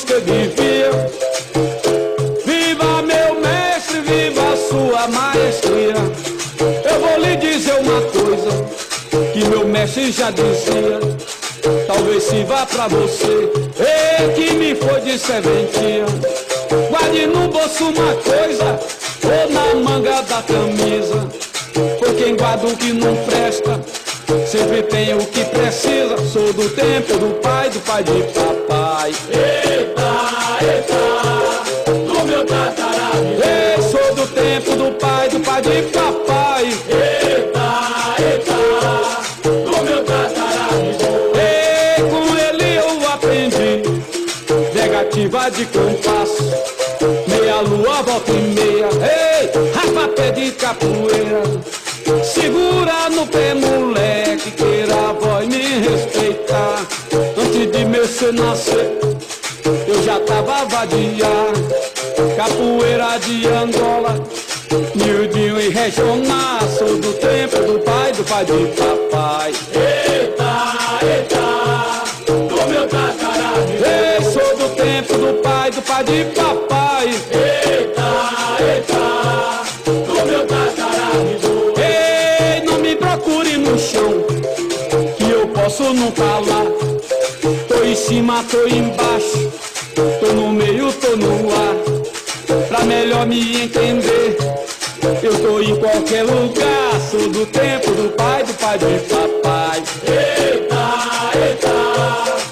tempos que vivia. Viva meu mestre, viva a sua maestria. Eu vou lhe dizer uma coisa que meu mestre já dizia. Talvez sirva pra você, ei, que me foi de serventia. Guarde no bolso uma coisa, ou na manga da camisa. Por quem guarda o que não presta, sempre tem o que precisa. Sou do tempo do pai de papai. Eita, eita, do meu tatarabu. Ei, sou do tempo do pai de papai. Eita, eita, do meu tatarabu. Ei, com ele eu aprendi negativa de compasso, meia lua, volta e meia. Ei, rapapé de capoeira. Segura no pé, moleque, queira a voz me respeitar. Antes de meu ser nascer, eu já tava a vadiar. Capoeira de Angola, miudinho e regional. Sou do tempo do pai de papai. Eita, eita, do meu tatarabu. Ei, sou do tempo do pai de papai. Eita, eita, do meu tatarabu. Ei, não me procure no chão, que eu posso não falar. Tô em cima, tô embaixo, tô no meio, tô no ar. Pra melhor me entender, eu tô em qualquer lugar. Sou do tempo do pai de papai. Eita, eita,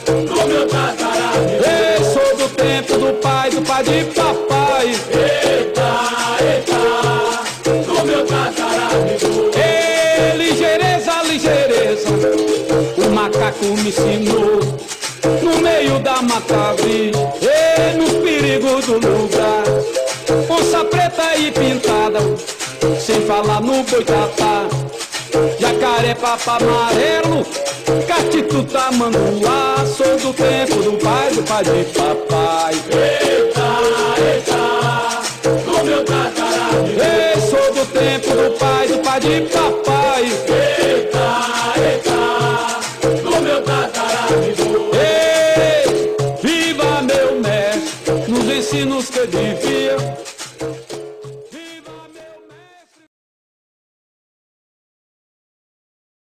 do meu tatarabu. Ei, sou do tempo do pai de papai. Eita, eita, do meu tatarabu. Ei, ligeireza, ligeireza, o macaco me ensinou. No meio da mata vi, ei, nos perigos do lugar. Onça preta e pintada, sem falar no boitatá. Jacaré, papa amarelo, catito tamanduá. Sou do tempo do pai de papai. Eita, eita, do meu tatarabu. Ei, sou do tempo do pai de papai. Eita, eita, do meu tatarabu.